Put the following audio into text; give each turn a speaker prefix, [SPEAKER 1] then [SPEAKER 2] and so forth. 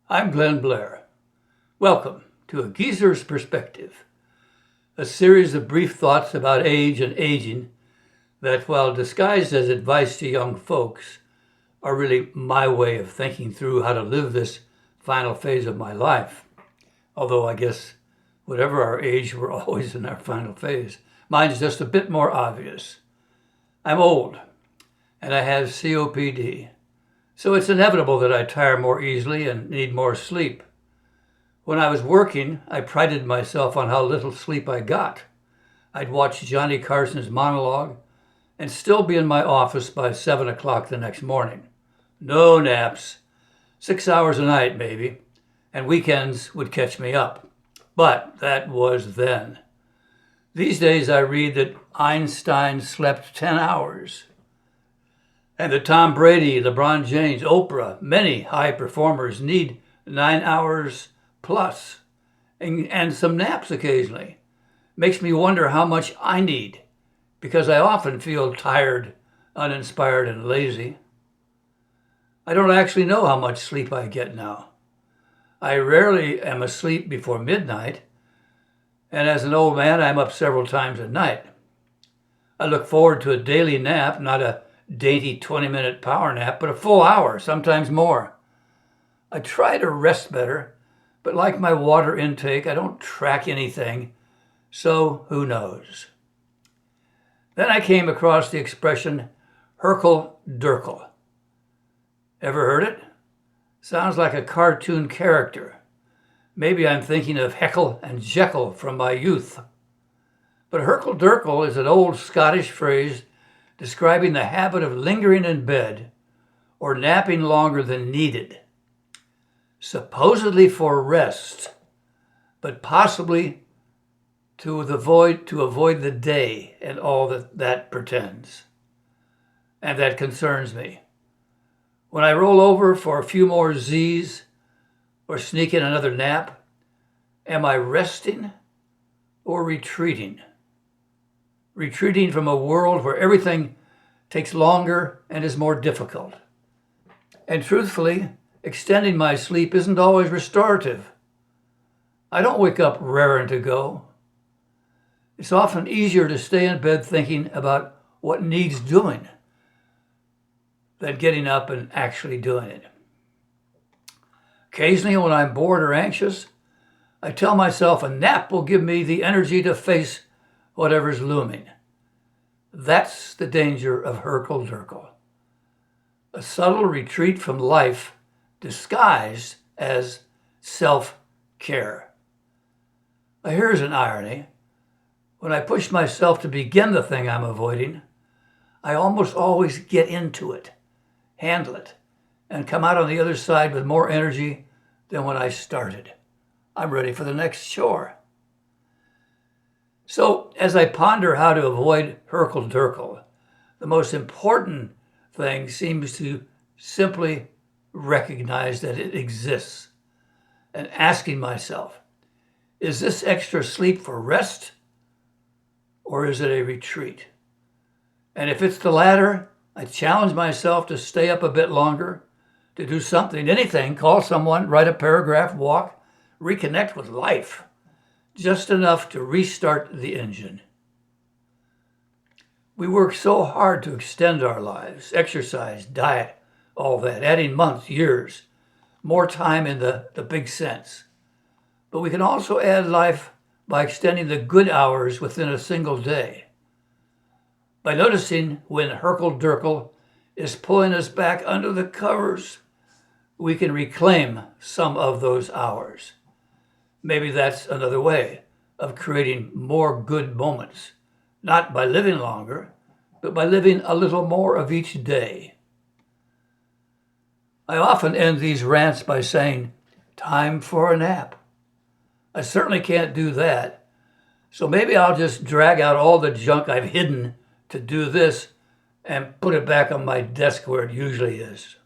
[SPEAKER 1] I'm Glenn Blair. Welcome to A Geezer's Perspective, a series of brief thoughts about age and aging that, while disguised as advice to young folks, are really my way of thinking through how to live this final phase of my life. Although I guess whatever our age, we're always in our final phase. Mine's just a bit more obvious. I'm old, and I have COPD. So it's inevitable that I tire more easily and need more sleep. When I was working, I prided myself on how little sleep I got. I'd watch Johnny Carson's monologue and still be in my office by 7 o'clock the next morning. No naps, 6 hours a night maybe, and weekends would catch me up. But that was then. These days I read that Einstein slept 10 hours. And that Tom Brady, LeBron James, Oprah, many high performers need 9 hours plus and some naps occasionally. Makes me wonder how much I need because I often feel tired, uninspired, and lazy. I don't actually know how much sleep I get now. I rarely am asleep before midnight, and as an old man, I'm up several times a night. I look forward to a daily nap, not a dainty 20-minute power nap, but a full hour, sometimes more. I try to rest better, but like my water intake, I don't track anything, so who knows? Then I came across the expression Hurkle Durkle. Ever heard it? Sounds like a cartoon character. Maybe I'm thinking of Heckle and Jekyll from my youth. But Hurkle Durkle is an old Scottish phrase describing the habit of lingering in bed or napping longer than needed, supposedly for rest, but possibly to avoid the day and all that pretends. And that concerns me. When I roll over for a few more Z's or sneak in another nap, am I resting or retreating? Retreating from a world where everything takes longer and is more difficult. And truthfully, extending my sleep isn't always restorative. I don't wake up raring to go. It's often easier to stay in bed thinking about what needs doing than getting up and actually doing it. Occasionally, when I'm bored or anxious, I tell myself a nap will give me the energy to face whatever's looming. That's the danger of Hurkle Durkle. A subtle retreat from life disguised as self-care. Here's an irony. When I push myself to begin the thing I'm avoiding, I almost always get into it, handle it, and come out on the other side with more energy than when I started. I'm ready for the next chore. So, as I ponder how to avoid Hurkle Durkle, the most important thing seems to simply recognize that it exists and asking myself, is this extra sleep for rest or is it a retreat? And if it's the latter, I challenge myself to stay up a bit longer, to do something, anything, call someone, write a paragraph, walk, reconnect with life. Just enough to restart the engine. We work so hard to extend our lives, exercise, diet, all that, adding months, years, more time in the big sense. But we can also add life by extending the good hours within a single day. By noticing when Hurkle Durkle is pulling us back under the covers, we can reclaim some of those hours. Maybe that's another way of creating more good moments, not by living longer, but by living a little more of each day. I often end these rants by saying, time for a nap. I certainly can't do that, so maybe I'll just drag out all the junk I've hidden to do this and put it back on my desk where it usually is.